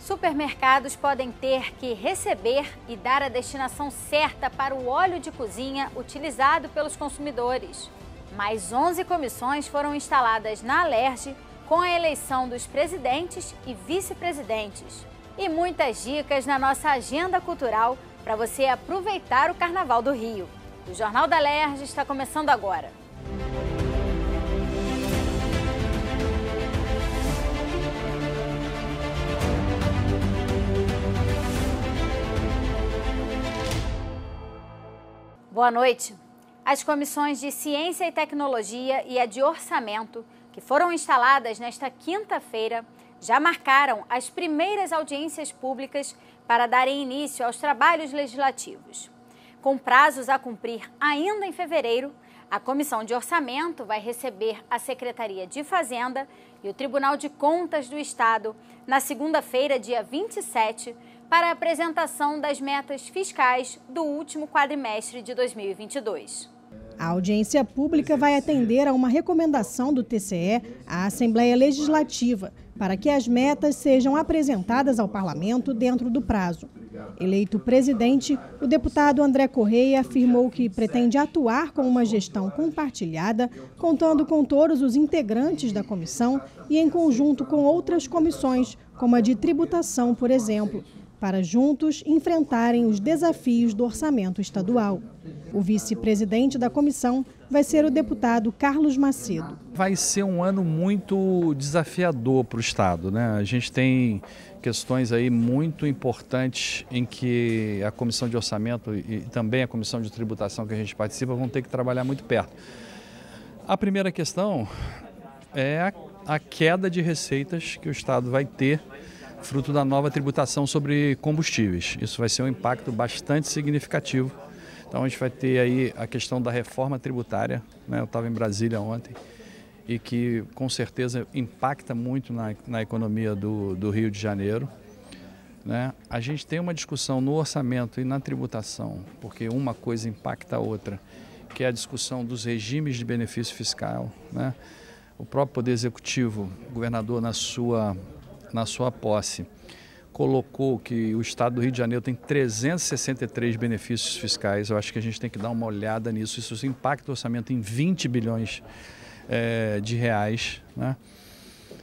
Supermercados podem ter que receber e dar a destinação certa para o óleo de cozinha utilizado pelos consumidores. Mais 11 comissões foram instaladas na Alerj com a eleição dos presidentes e vice-presidentes. E muitas dicas na nossa agenda cultural para você aproveitar o Carnaval do Rio. O Jornal da Alerj está começando agora. Boa noite. As comissões de Ciência e Tecnologia e a de Orçamento, que foram instaladas nesta quinta-feira, já marcaram as primeiras audiências públicas para darem início aos trabalhos legislativos. Com prazos a cumprir ainda em fevereiro, a Comissão de Orçamento vai receber a Secretaria de Fazenda e o Tribunal de Contas do Estado na segunda-feira, dia 27, para a apresentação das metas fiscais do último quadrimestre de 2022. A audiência pública vai atender a uma recomendação do TCE à Assembleia Legislativa para que as metas sejam apresentadas ao Parlamento dentro do prazo. Eleito presidente, o deputado André Correia afirmou que pretende atuar com uma gestão compartilhada, contando com todos os integrantes da comissão e em conjunto com outras comissões, como a de tributação, por exemplo, para juntos enfrentarem os desafios do orçamento estadual. O vice-presidente da comissão vai ser o deputado Carlos Macedo. Vai ser um ano muito desafiador para o Estado, né? A gente tem questões aí muito importantes em que a Comissão de Orçamento e também a Comissão de Tributação que a gente participa vão ter que trabalhar muito perto. A primeira questão é a queda de receitas que o Estado vai ter fruto da nova tributação sobre combustíveis. Isso vai ser um impacto bastante significativo. Então a gente vai ter aí a questão da reforma tributária, né? Eu estava em Brasília ontem e que com certeza impacta muito na economia do Rio de Janeiro, né? A gente tem uma discussão no orçamento e na tributação, porque uma coisa impacta a outra, que é a discussão dos regimes de benefício fiscal, né? O próprio Poder Executivo, o governador na sua posse, colocou que o Estado do Rio de Janeiro tem 363 benefícios fiscais. Eu acho que a gente tem que dar uma olhada nisso. Isso impacta o orçamento em 20 bilhões de reais, né?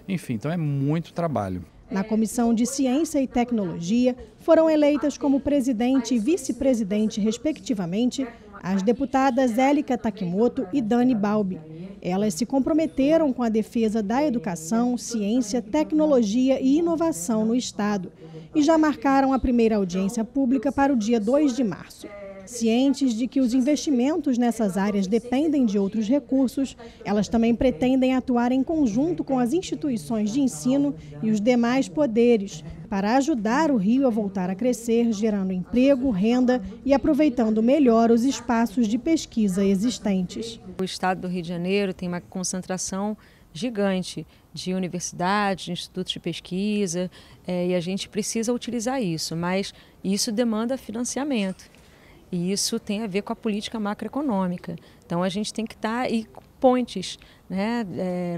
Enfim, então é muito trabalho. Na Comissão de Ciência e Tecnologia, foram eleitas como presidente e vice-presidente, respectivamente, as deputadas Élica Takimoto e Dani Balbi. Elas se comprometeram com a defesa da educação, ciência, tecnologia e inovação no Estado e já marcaram a primeira audiência pública para o dia 2 de março. Cientes de que os investimentos nessas áreas dependem de outros recursos, elas também pretendem atuar em conjunto com as instituições de ensino e os demais poderes para ajudar o Rio a voltar a crescer, gerando emprego, renda e aproveitando melhor os espaços de pesquisa existentes. O Estado do Rio de Janeiro tem uma concentração gigante de universidades, de institutos de pesquisa, e a gente precisa utilizar isso, mas isso demanda financiamento. E isso tem a ver com a política macroeconômica. Então a gente tem que estar aí com pontes, né,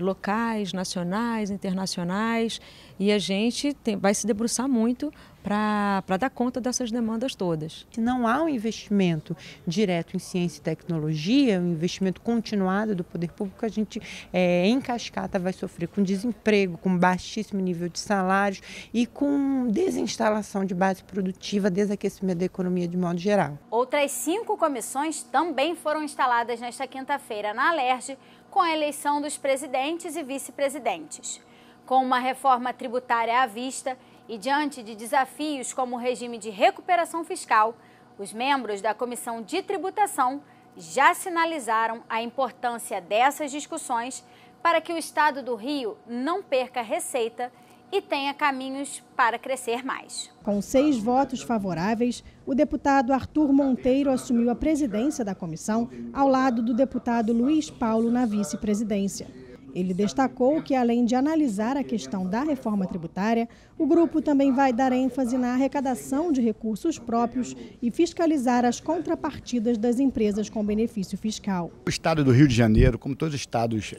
locais, nacionais, internacionais, e a gente vai se debruçar muito para dar conta dessas demandas todas. Se não há um investimento direto em ciência e tecnologia, um investimento continuado do poder público, a gente em cascata vai sofrer com desemprego, com baixíssimo nível de salários e com desinstalação de base produtiva, desaquecimento da economia de modo geral. Outras 5 comissões também foram instaladas nesta quinta-feira na Alerj, com a eleição dos presidentes e vice-presidentes. Com uma reforma tributária à vista e diante de desafios como o regime de recuperação fiscal, os membros da Comissão de Tributação já sinalizaram a importância dessas discussões para que o Estado do Rio não perca receita e tenha caminhos para crescer mais. Com 6 votos favoráveis, o deputado Arthur Monteiro assumiu a presidência da comissão, ao lado do deputado Luiz Paulo na vice-presidência. Ele destacou que, além de analisar a questão da reforma tributária, o grupo também vai dar ênfase na arrecadação de recursos próprios e fiscalizar as contrapartidas das empresas com benefício fiscal. O Estado do Rio de Janeiro, como todos os estados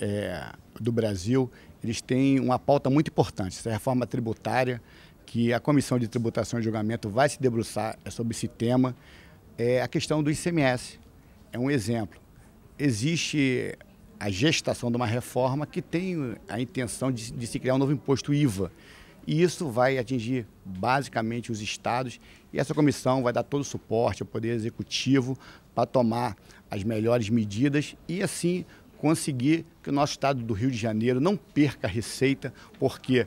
do Brasil, eles têm uma pauta muito importante, essa reforma tributária, que a Comissão de Tributação e Julgamento vai se debruçar sobre esse tema é a questão do ICMS. É um exemplo. Existe a gestação de uma reforma que tem a intenção de se criar um novo imposto IVA. E isso vai atingir basicamente os estados e essa comissão vai dar todo o suporte ao Poder Executivo para tomar as melhores medidas e assim conseguir que o nosso estado do Rio de Janeiro não perca receita, porque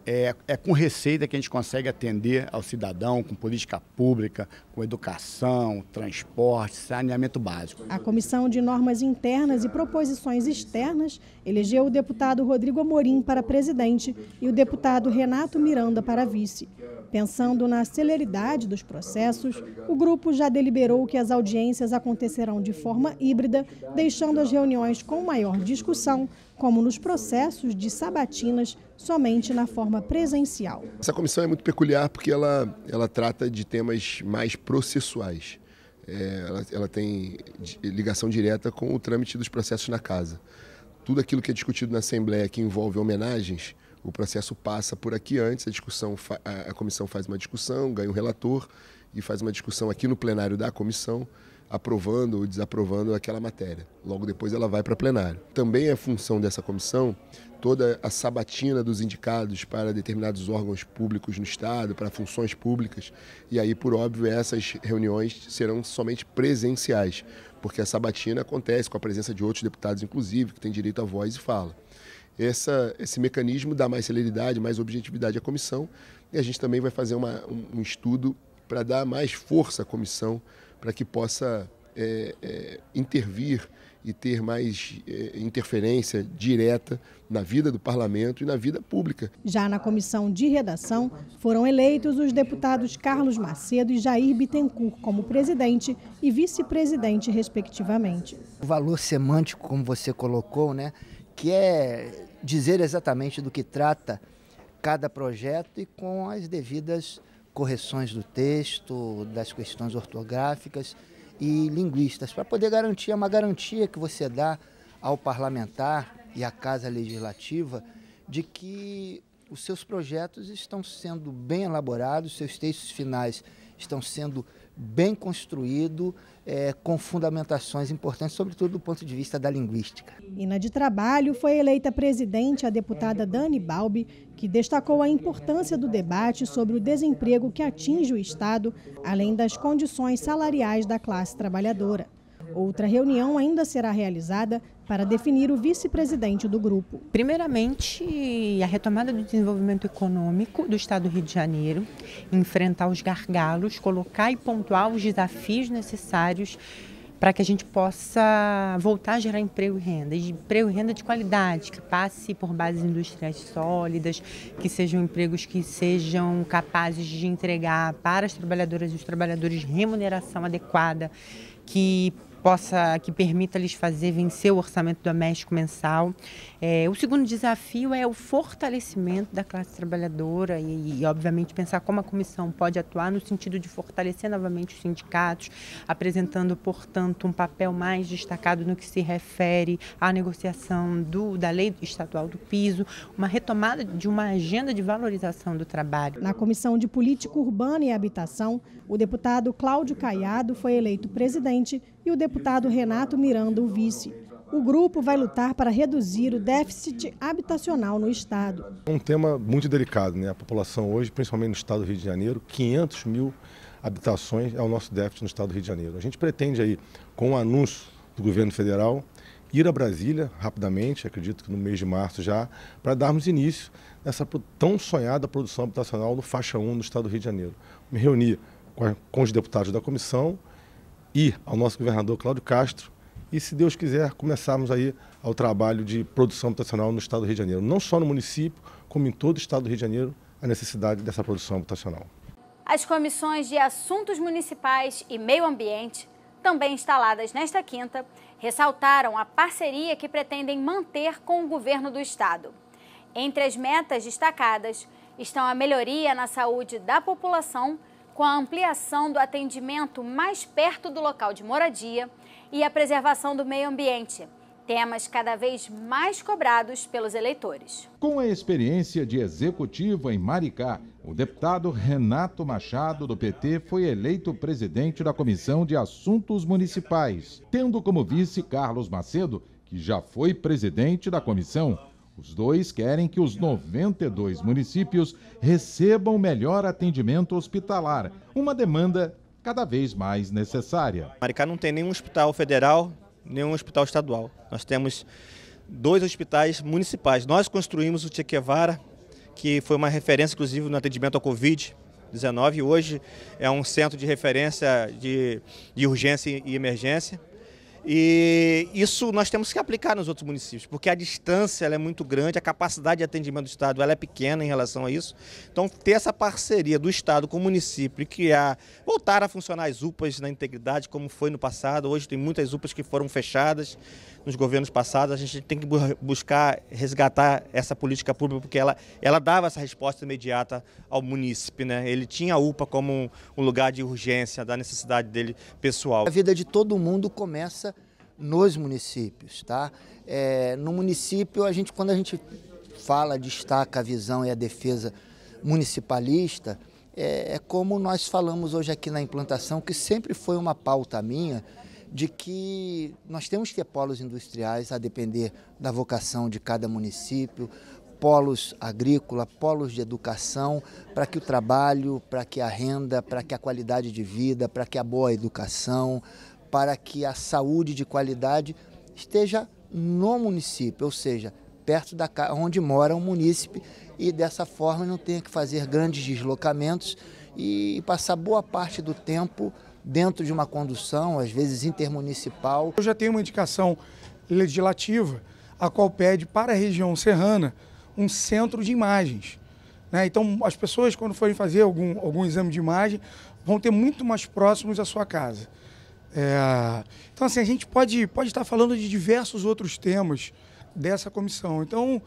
é com receita que a gente consegue atender ao cidadão com política pública, com educação, transporte, saneamento básico. A Comissão de Normas Internas e Proposições Externas elegeu o deputado Rodrigo Amorim para presidente e o deputado Renato Miranda para vice. Pensando na celeridade dos processos, o grupo já deliberou que as audiências acontecerão de forma híbrida, deixando as reuniões com maior discussão, como nos processos de sabatinas, somente na forma presencial. Essa comissão é muito peculiar porque ela trata de temas mais processuais. Ela tem ligação direta com o trâmite dos processos na casa. Tudo aquilo que é discutido na Assembleia que envolve homenagens, o processo passa por aqui antes, a comissão faz uma discussão, ganha um relator e faz uma discussão aqui no plenário da comissão, aprovando ou desaprovando aquela matéria. Logo depois ela vai para plenário. Também é função dessa comissão toda a sabatina dos indicados para determinados órgãos públicos no Estado, para funções públicas, e aí, por óbvio, essas reuniões serão somente presenciais, porque a sabatina acontece com a presença de outros deputados, inclusive, que têm direito à voz e fala. Esse mecanismo dá mais celeridade, mais objetividade à comissão, e a gente também vai fazer um estudo para dar mais força à comissão, para que possa intervir e ter mais interferência direta na vida do parlamento e na vida pública. Já na comissão de redação, foram eleitos os deputados Carlos Macedo e Jair Bittencourt como presidente e vice-presidente, respectivamente. O valor semântico, como você colocou, né, que é dizer exatamente do que trata cada projeto e com as devidas correções do texto, das questões ortográficas e linguísticas, para poder garantir, é uma garantia que você dá ao parlamentar e à Casa Legislativa de que os seus projetos estão sendo bem elaborados, seus textos finais estão sendo bem construídos, com fundamentações importantes, sobretudo do ponto de vista da linguística. E na de trabalho foi eleita presidente a deputada Dani Balbi, que destacou a importância do debate sobre o desemprego que atinge o Estado, além das condições salariais da classe trabalhadora. Outra reunião ainda será realizada para definir o vice-presidente do grupo. Primeiramente, a retomada do desenvolvimento econômico do Estado do Rio de Janeiro, enfrentar os gargalos, colocar e pontuar os desafios necessários para que a gente possa voltar a gerar emprego e renda de qualidade, que passe por bases industriais sólidas, que sejam empregos que sejam capazes de entregar para as trabalhadoras e os trabalhadores remuneração adequada, que permita lhes fazer vencer o orçamento doméstico mensal. O segundo desafio é o fortalecimento da classe trabalhadora e, obviamente, pensar como a comissão pode atuar no sentido de fortalecer novamente os sindicatos, apresentando, portanto, um papel mais destacado no que se refere à negociação da lei estadual do piso, uma retomada de uma agenda de valorização do trabalho. Na Comissão de Política Urbana e Habitação, o deputado Cláudio Caiado foi eleito presidente e o deputado Renato Miranda o vice. O grupo vai lutar para reduzir o déficit habitacional no Estado. É um tema muito delicado, né? A população hoje, principalmente no Estado do Rio de Janeiro, 500 mil habitações é o nosso déficit no Estado do Rio de Janeiro. A gente pretende aí, com o anúncio do governo federal, ir a Brasília rapidamente, acredito que no mês de março já, para darmos início nessa tão sonhada produção habitacional no faixa 1 no Estado do Rio de Janeiro. Me reunir com os deputados da comissão e ao nosso governador Cláudio Castro e, se Deus quiser, começarmos aí ao trabalho de produção habitacional no Estado do Rio de Janeiro. Não só no município, como em todo o Estado do Rio de Janeiro, a necessidade dessa produção habitacional. As comissões de Assuntos Municipais e Meio Ambiente, também instaladas nesta quinta, ressaltaram a parceria que pretendem manter com o governo do Estado. Entre as metas destacadas estão a melhoria na saúde da população, com a ampliação do atendimento mais perto do local de moradia e a preservação do meio ambiente, Temas cada vez mais cobrados pelos eleitores. Com a experiência de executivo em Maricá, o deputado Renato Machado, do PT, foi eleito presidente da Comissão de Assuntos Municipais, tendo como vice Carlos Macedo, que já foi presidente da comissão. Os dois querem que os 92 municípios recebam melhor atendimento hospitalar, uma demanda cada vez mais necessária. Maricá não tem nenhum hospital federal, nenhum hospital estadual. Nós temos 2 hospitais municipais. Nós construímos o Che Guevara, que foi uma referência, inclusive, no atendimento ao Covid-19. Hoje é um centro de referência de urgência e emergência. E isso nós temos que aplicar nos outros municípios, porque a distância ela é muito grande, a capacidade de atendimento do Estado ela é pequena em relação a isso. Então, ter essa parceria do Estado com o município e voltar a funcionar as UPAs na integridade, como foi no passado. Hoje tem muitas UPAs que foram fechadas nos governos passados. A gente tem que buscar resgatar essa política pública, porque ela dava essa resposta imediata ao munícipe, né? Ele tinha a UPA como um lugar de urgência, da necessidade dele pessoal. A vida de todo mundo começa nos municípios, tá? No município, quando a gente fala, destaca a visão e a defesa municipalista, é como nós falamos hoje aqui na implantação, que sempre foi uma pauta minha, de que nós temos que ter polos industriais a depender da vocação de cada município, polos agrícola, polos de educação, para que o trabalho, para que a renda, para que a qualidade de vida, para que a boa educação, para que a saúde de qualidade esteja no município, ou seja, perto onde mora o munícipe, e dessa forma não tenha que fazer grandes deslocamentos e passar boa parte do tempo dentro de uma condução, às vezes intermunicipal. Eu já tenho uma indicação legislativa, a qual pede para a região serrana um centro de imagens, né? Então, as pessoas, quando forem fazer algum exame de imagem, vão ter muito mais próximos à sua casa. Então, assim, a gente pode estar falando de diversos outros temas dessa comissão. Então,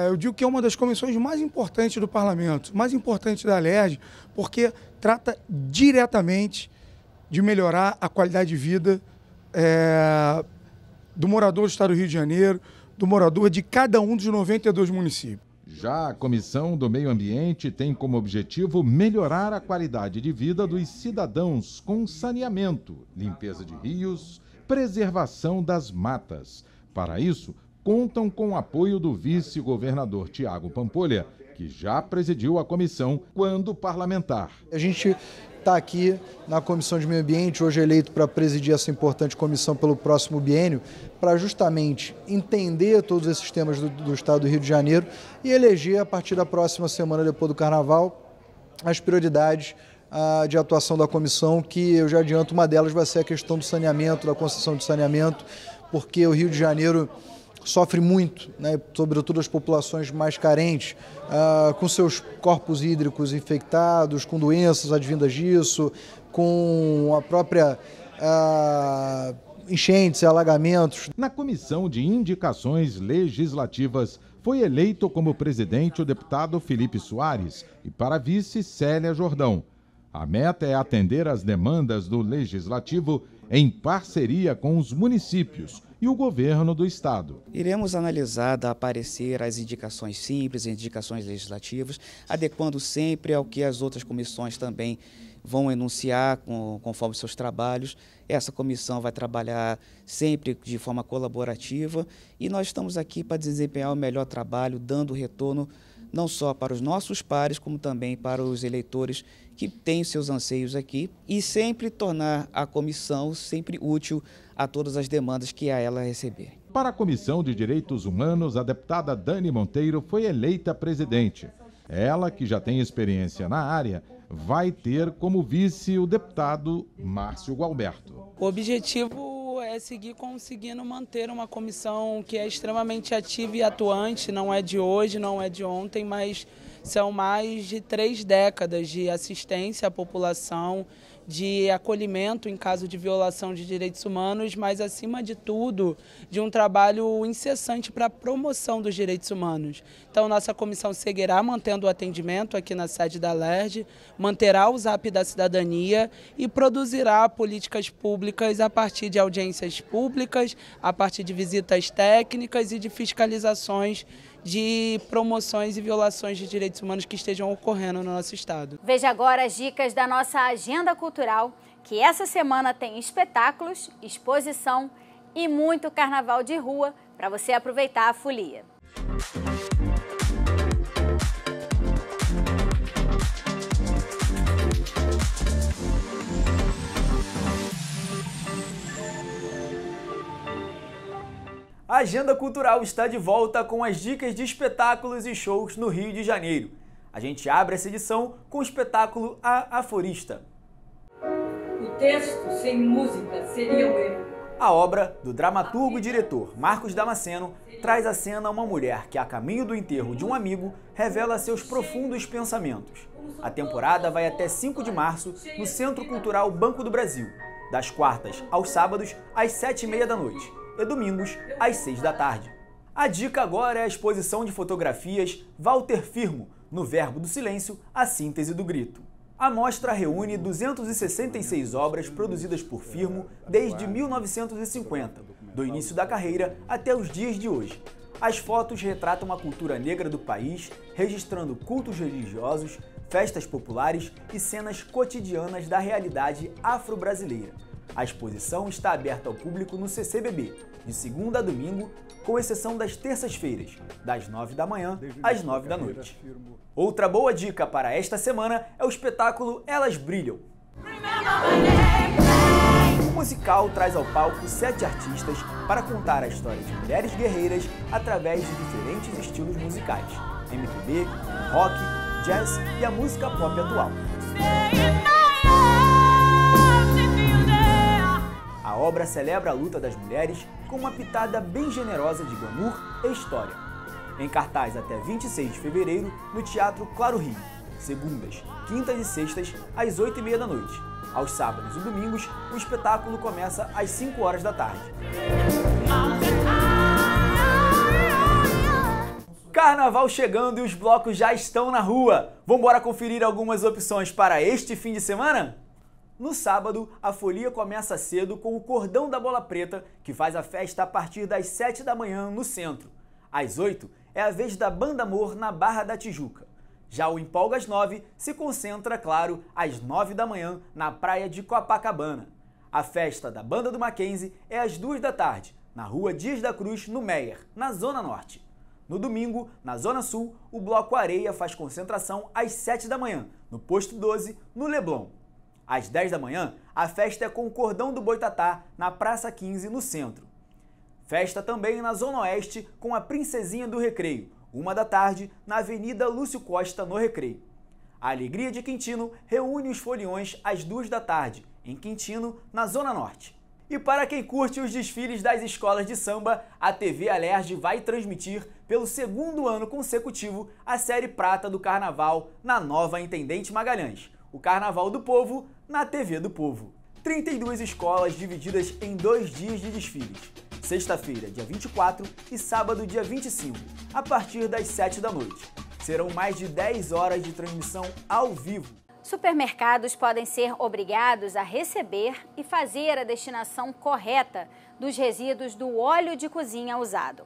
eu digo que é uma das comissões mais importantes do Parlamento, mais importante da LERJ, porque trata diretamente de melhorar a qualidade de vida do morador do Estado do Rio de Janeiro, do morador de cada um dos 92 municípios. Já a Comissão do Meio Ambiente tem como objetivo melhorar a qualidade de vida dos cidadãos com saneamento, limpeza de rios, preservação das matas. Para isso, contam com o apoio do vice-governador Tiago Pampolha, que já presidiu a comissão quando parlamentar. A gente está aqui na Comissão de Meio Ambiente, hoje eleito para presidir essa importante comissão pelo próximo biênio, para justamente entender todos esses temas do Estado do Rio de Janeiro e eleger, a partir da próxima semana, depois do Carnaval, as prioridades de atuação da comissão, que eu já adianto, uma delas vai ser a questão do saneamento, da concessão de saneamento, porque o Rio de Janeiro sofre muito, né, sobretudo as populações mais carentes, com seus corpos hídricos infectados, com doenças advindas disso, com a própria enchentes e alagamentos. Na Comissão de Indicações Legislativas, foi eleito como presidente o deputado Felipe Soares e para vice Célia Jordão. A meta é atender às demandas do Legislativo em parceria com os municípios e o governo do Estado. Iremos analisar, dar a parecer as indicações simples, indicações legislativas, adequando sempre ao que as outras comissões também vão enunciar conforme seus trabalhos. Essa comissão vai trabalhar sempre de forma colaborativa e nós estamos aqui para desempenhar o melhor trabalho, dando retorno não só para os nossos pares, como também para os eleitores que têm seus anseios aqui e sempre tornar a comissão sempre útil a todas as demandas que a ela receber. Para a Comissão de Direitos Humanos, a deputada Dani Monteiro foi eleita presidente. Ela, que já tem experiência na área, vai ter como vice o deputado Márcio Gualberto. O objetivo é seguir conseguindo manter uma comissão que é extremamente ativa e atuante, não é de hoje, não é de ontem, mas são mais de 3 décadas de assistência à população, de acolhimento em caso de violação de direitos humanos, mas, acima de tudo, de um trabalho incessante para a promoção dos direitos humanos. Então, nossa comissão seguirá mantendo o atendimento aqui na sede da LERJ, manterá o Zap da Cidadania e produzirá políticas públicas a partir de audiências públicas, a partir de visitas técnicas e de fiscalizações de promoções e violações de direitos humanos que estejam ocorrendo no nosso estado. Veja agora as dicas da nossa agenda cultural, que essa semana tem espetáculos, exposição e muito carnaval de rua para você aproveitar a folia. A Agenda Cultural está de volta com as dicas de espetáculos e shows no Rio de Janeiro. A gente abre essa edição com o espetáculo A Aforista. O texto sem música seria um erro. A obra do dramaturgo e diretor Marcos Damasceno traz à cena uma mulher que, a caminho do enterro de um amigo, revela seus profundos pensamentos. A temporada vai até 5 de março no Centro Cultural Banco do Brasil, das quartas aos sábados às 7h30 da noite. E domingos, às 6 da tarde. A dica agora é a exposição de fotografias Walter Firmo, no Verbo do Silêncio, a síntese do grito. A mostra reúne 266 obras produzidas por Firmo desde 1950, do início da carreira até os dias de hoje. As fotos retratam a cultura negra do país, registrando cultos religiosos, festas populares e cenas cotidianas da realidade afro-brasileira. A exposição está aberta ao público no CCBB, de segunda a domingo, com exceção das terças-feiras, das 9 da manhã às 9 da noite. Outra boa dica para esta semana é o espetáculo Elas Brilham. O musical traz ao palco 7 artistas para contar a história de mulheres guerreiras através de diferentes estilos musicais: MPB, rock, jazz e a música pop atual. A obra celebra a luta das mulheres com uma pitada bem generosa de glamour e história. Em cartaz até 26 de fevereiro no Teatro Claro Rio, segundas, quintas e sextas às 8h30 da noite. Aos sábados e domingos, o espetáculo começa às 5 horas da tarde. Carnaval chegando e os blocos já estão na rua. Vamos embora conferir algumas opções para este fim de semana? No sábado, a folia começa cedo com o Cordão da Bola Preta, que faz a festa a partir das 7 da manhã no centro. Às 8 é a vez da Banda Amor na Barra da Tijuca. Já o Empolga às 9 se concentra, claro, às 9 da manhã na praia de Copacabana. A festa da Banda do Mackenzie é às 2 da tarde, na Rua Dias da Cruz, no Meier, na Zona Norte. No domingo, na Zona Sul, o Bloco Areia faz concentração às 7 da manhã, no Posto 12, no Leblon. Às 10 da manhã, a festa é com o Cordão do Boitatá, na Praça 15, no centro. Festa também na Zona Oeste com a Princesinha do Recreio, 1 da tarde, na Avenida Lúcio Costa, no Recreio. A Alegria de Quintino reúne os foliões às 2 da tarde, em Quintino, na Zona Norte. E para quem curte os desfiles das escolas de samba, a TV Alerj vai transmitir, pelo 2º ano consecutivo, a série Prata do Carnaval na nova Intendente Magalhães. O Carnaval do Povo na TV do Povo. 32 escolas divididas em 2 dias de desfiles. Sexta-feira, dia 24 e sábado, dia 25, a partir das 7 da noite. Serão mais de 10 horas de transmissão ao vivo. Supermercados podem ser obrigados a receber e fazer a destinação correta dos resíduos do óleo de cozinha usado.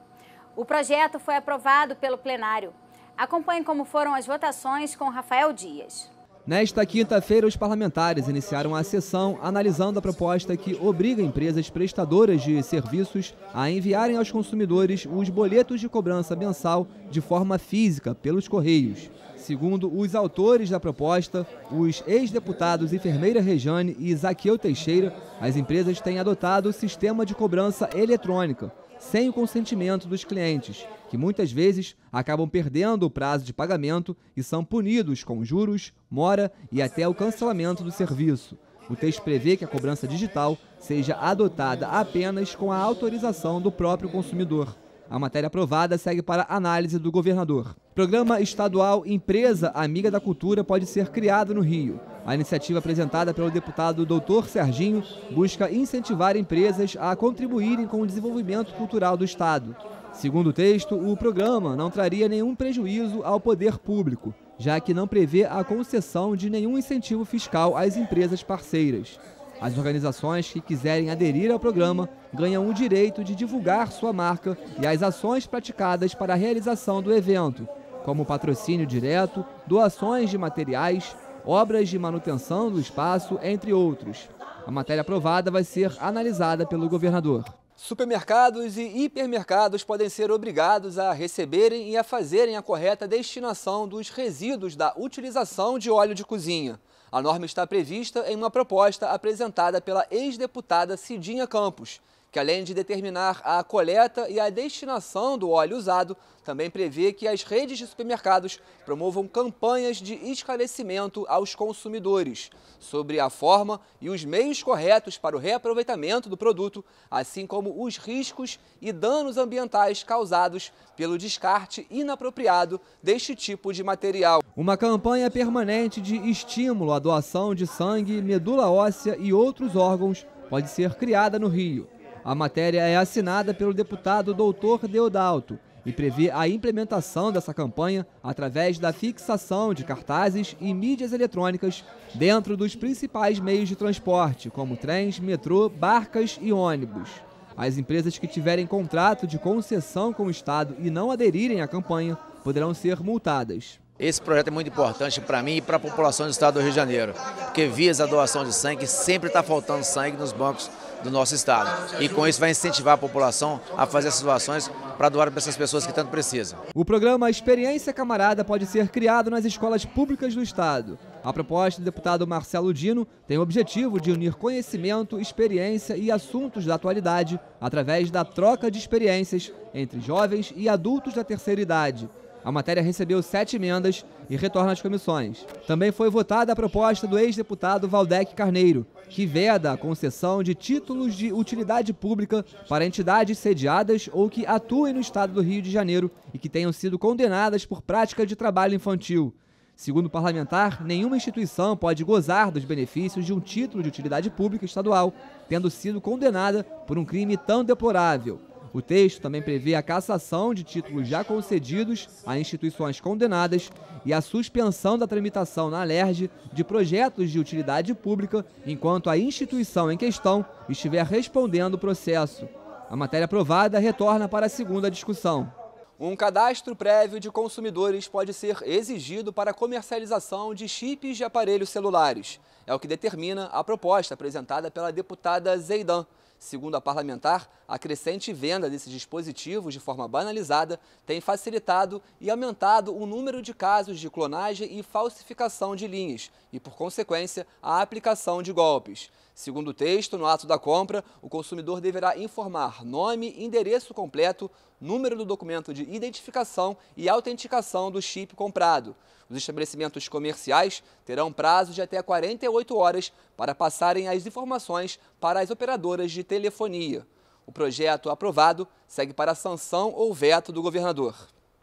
O projeto foi aprovado pelo plenário. Acompanhe como foram as votações com Rafael Dias. Nesta quinta-feira, os parlamentares iniciaram a sessão analisando a proposta que obriga empresas prestadoras de serviços a enviarem aos consumidores os boletos de cobrança mensal de forma física pelos Correios. Segundo os autores da proposta, os ex-deputados Enfermeira Rejane e Zaqueu Teixeira, as empresas têm adotado o sistema de cobrança eletrônica, sem o consentimento dos clientes, que muitas vezes acabam perdendo o prazo de pagamento e são punidos com juros, mora e até o cancelamento do serviço. O texto prevê que a cobrança digital seja adotada apenas com a autorização do próprio consumidor. A matéria aprovada segue para análise do governador. Programa estadual Empresa Amiga da Cultura pode ser criado no Rio. A iniciativa apresentada pelo deputado Dr. Serginho busca incentivar empresas a contribuírem com o desenvolvimento cultural do Estado. Segundo o texto, o programa não traria nenhum prejuízo ao poder público, já que não prevê a concessão de nenhum incentivo fiscal às empresas parceiras. As organizações que quiserem aderir ao programa ganham o direito de divulgar sua marca e as ações praticadas para a realização do evento, como patrocínio direto, doações de materiais, obras de manutenção do espaço, entre outros. A matéria aprovada vai ser analisada pelo governador. Supermercados e hipermercados podem ser obrigados a receberem e a fazerem a correta destinação dos resíduos da utilização de óleo de cozinha. A norma está prevista em uma proposta apresentada pela ex-deputada Cidinha Campos, que além de determinar a coleta e a destinação do óleo usado, também prevê que as redes de supermercados promovam campanhas de esclarecimento aos consumidores sobre a forma e os meios corretos para o reaproveitamento do produto, assim como os riscos e danos ambientais causados pelo descarte inapropriado deste tipo de material. Uma campanha permanente de estímulo à doação de sangue, medula óssea e outros órgãos pode ser criada no Rio. A matéria é assinada pelo deputado Dr. Deodalto e prevê a implementação dessa campanha através da fixação de cartazes e mídias eletrônicas dentro dos principais meios de transporte, como trens, metrô, barcas e ônibus. As empresas que tiverem contrato de concessão com o Estado e não aderirem à campanha poderão ser multadas. Esse projeto é muito importante para mim e para a população do estado do Rio de Janeiro, porque visa a doação de sangue, sempre está faltando sangue nos bancos do nosso estado. E com isso vai incentivar a população a fazer essas doações para doar para essas pessoas que tanto precisam. O programa Experiência Camarada pode ser criado nas escolas públicas do estado. A proposta do deputado Marcelo Dino tem o objetivo de unir conhecimento, experiência e assuntos da atualidade através da troca de experiências entre jovens e adultos da terceira idade. A matéria recebeu 7 emendas e retorna às comissões. Também foi votada a proposta do ex-deputado Valdec Carneiro, que veda a concessão de títulos de utilidade pública para entidades sediadas ou que atuem no estado do Rio de Janeiro e que tenham sido condenadas por prática de trabalho infantil. Segundo o parlamentar, nenhuma instituição pode gozar dos benefícios de um título de utilidade pública estadual, tendo sido condenada por um crime tão deplorável. O texto também prevê a cassação de títulos já concedidos a instituições condenadas e a suspensão da tramitação na Alerj de projetos de utilidade pública enquanto a instituição em questão estiver respondendo o processo. A matéria aprovada retorna para a segunda discussão. Um cadastro prévio de consumidores pode ser exigido para a comercialização de chips de aparelhos celulares. É o que determina a proposta apresentada pela deputada Zeidan. Segundo a parlamentar, a crescente venda desses dispositivos de forma banalizada tem facilitado e aumentado o número de casos de clonagem e falsificação de linhas e, por consequência, a aplicação de golpes. Segundo o texto, no ato da compra, o consumidor deverá informar nome, endereço completo, número do documento de identificação e autenticação do chip comprado. Os estabelecimentos comerciais terão prazo de até 48 horas para passarem as informações para as operadoras de telefonia. O projeto aprovado segue para a sanção ou veto do governador.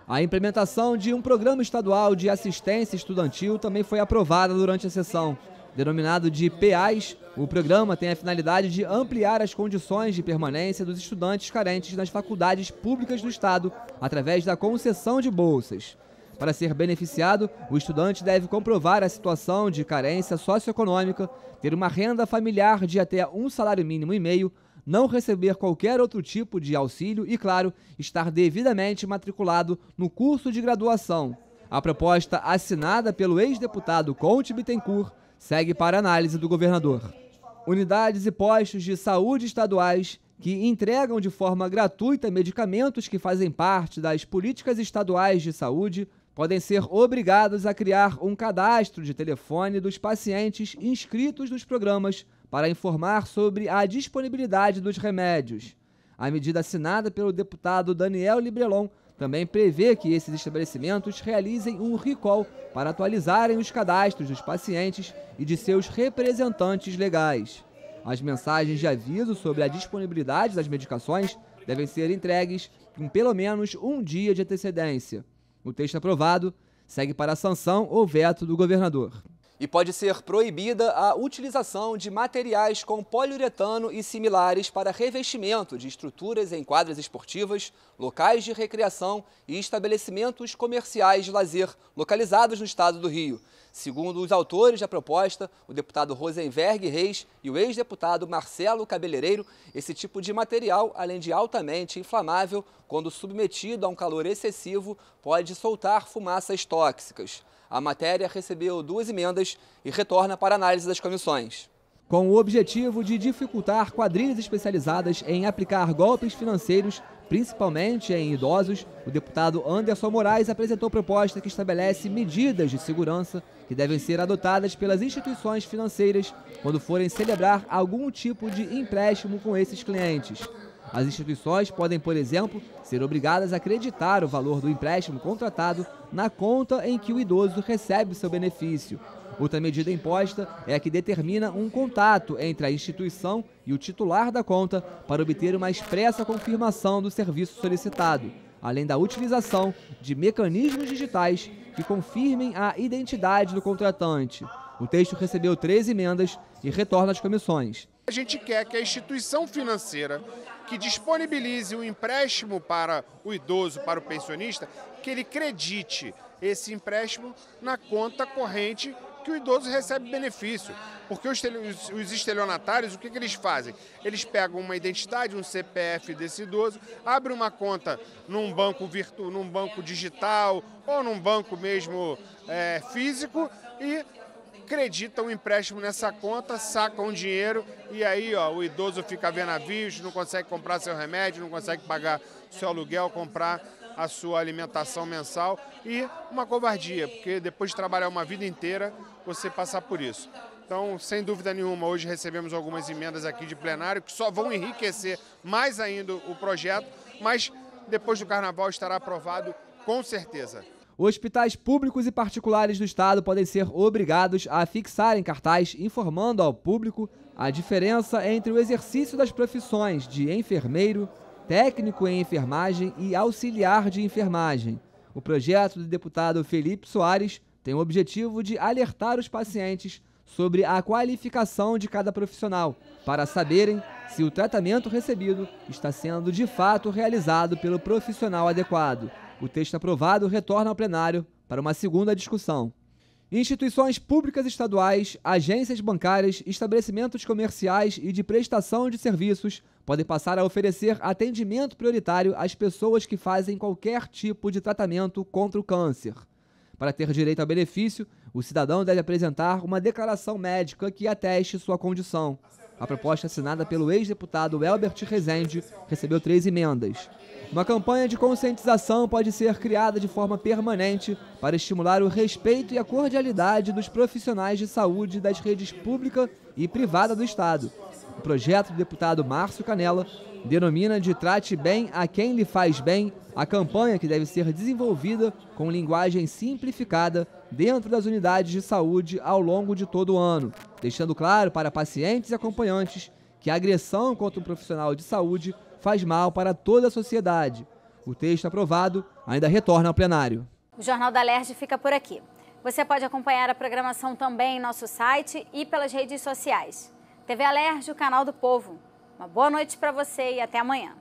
A implementação de um programa estadual de assistência estudantil também foi aprovada durante a sessão. Denominado de PEAs, o programa tem a finalidade de ampliar as condições de permanência dos estudantes carentes nas faculdades públicas do Estado, através da concessão de bolsas. Para ser beneficiado, o estudante deve comprovar a situação de carência socioeconômica, ter uma renda familiar de até um salário mínimo e meio, não receber qualquer outro tipo de auxílio e, claro, estar devidamente matriculado no curso de graduação. A proposta, assinada pelo ex-deputado Conte Bittencourt, segue para análise do governador. Unidades e postos de saúde estaduais que entregam de forma gratuita medicamentos que fazem parte das políticas estaduais de saúde podem ser obrigados a criar um cadastro de telefone dos pacientes inscritos nos programas para informar sobre a disponibilidade dos remédios. A medida assinada pelo deputado Daniel Librelon também prevê que esses estabelecimentos realizem um recall para atualizarem os cadastros dos pacientes e de seus representantes legais. As mensagens de aviso sobre a disponibilidade das medicações devem ser entregues com pelo menos um dia de antecedência. O texto aprovado segue para a sanção ou veto do governador. E pode ser proibida a utilização de materiais com poliuretano e similares para revestimento de estruturas em quadras esportivas, locais de recreação e estabelecimentos comerciais de lazer localizados no estado do Rio. Segundo os autores da proposta, o deputado Rosenberg Reis e o ex-deputado Marcelo Cabeleireiro, esse tipo de material, além de altamente inflamável, quando submetido a um calor excessivo, pode soltar fumaças tóxicas. A matéria recebeu 2 emendas e retorna para análise das comissões. Com o objetivo de dificultar quadrilhas especializadas em aplicar golpes financeiros, principalmente em idosos, o deputado Anderson Moraes apresentou proposta que estabelece medidas de segurança que devem ser adotadas pelas instituições financeiras quando forem celebrar algum tipo de empréstimo com esses clientes. As instituições podem, por exemplo, ser obrigadas a acreditar o valor do empréstimo contratado na conta em que o idoso recebe seu benefício. Outra medida imposta é a que determina um contato entre a instituição e o titular da conta para obter uma expressa confirmação do serviço solicitado, além da utilização de mecanismos digitais que confirmem a identidade do contratante. O texto recebeu 13 emendas e retorna às comissões. A gente quer que a instituição financeira que disponibilize o empréstimo para o idoso, para o pensionista, que ele credite esse empréstimo na conta corrente que o idoso recebe benefício. Porque os estelionatários, o que eles fazem? Eles pegam uma identidade, um CPF desse idoso, abrem uma conta num banco num banco digital ou num banco mesmo físico e acreditam o empréstimo nessa conta, sacam o dinheiro e aí o idoso fica vendo navios, não consegue comprar seu remédio, não consegue pagar seu aluguel, comprar a sua alimentação mensal e uma covardia, porque depois de trabalhar uma vida inteira, você passar por isso. Então, sem dúvida nenhuma, hoje recebemos algumas emendas aqui de plenário que só vão enriquecer mais ainda o projeto, mas depois do Carnaval estará aprovado com certeza. Hospitais públicos e particulares do estado podem ser obrigados a fixarem cartaz informando ao público a diferença entre o exercício das profissões de enfermeiro, técnico em enfermagem e auxiliar de enfermagem. O projeto do deputado Felipe Soares tem o objetivo de alertar os pacientes sobre a qualificação de cada profissional, para saberem se o tratamento recebido está sendo de fato realizado pelo profissional adequado. O texto aprovado retorna ao plenário para uma segunda discussão. Instituições públicas estaduais, agências bancárias, estabelecimentos comerciais e de prestação de serviços podem passar a oferecer atendimento prioritário às pessoas que fazem qualquer tipo de tratamento contra o câncer. Para ter direito ao benefício, o cidadão deve apresentar uma declaração médica que ateste sua condição. A proposta assinada pelo ex-deputado Elbert Rezende recebeu 3 emendas. Uma campanha de conscientização pode ser criada de forma permanente para estimular o respeito e a cordialidade dos profissionais de saúde das redes pública e privada do Estado. O projeto do deputado Márcio Canella denomina de Trate Bem a Quem Lhe Faz Bem a campanha que deve ser desenvolvida com linguagem simplificada dentro das unidades de saúde ao longo de todo o ano, deixando claro para pacientes e acompanhantes que a agressão contra um profissional de saúde faz mal para toda a sociedade. O texto aprovado ainda retorna ao plenário. O Jornal da Alerj fica por aqui. Você pode acompanhar a programação também em nosso site e pelas redes sociais. TV Alerj, o canal do povo. Uma boa noite para você e até amanhã.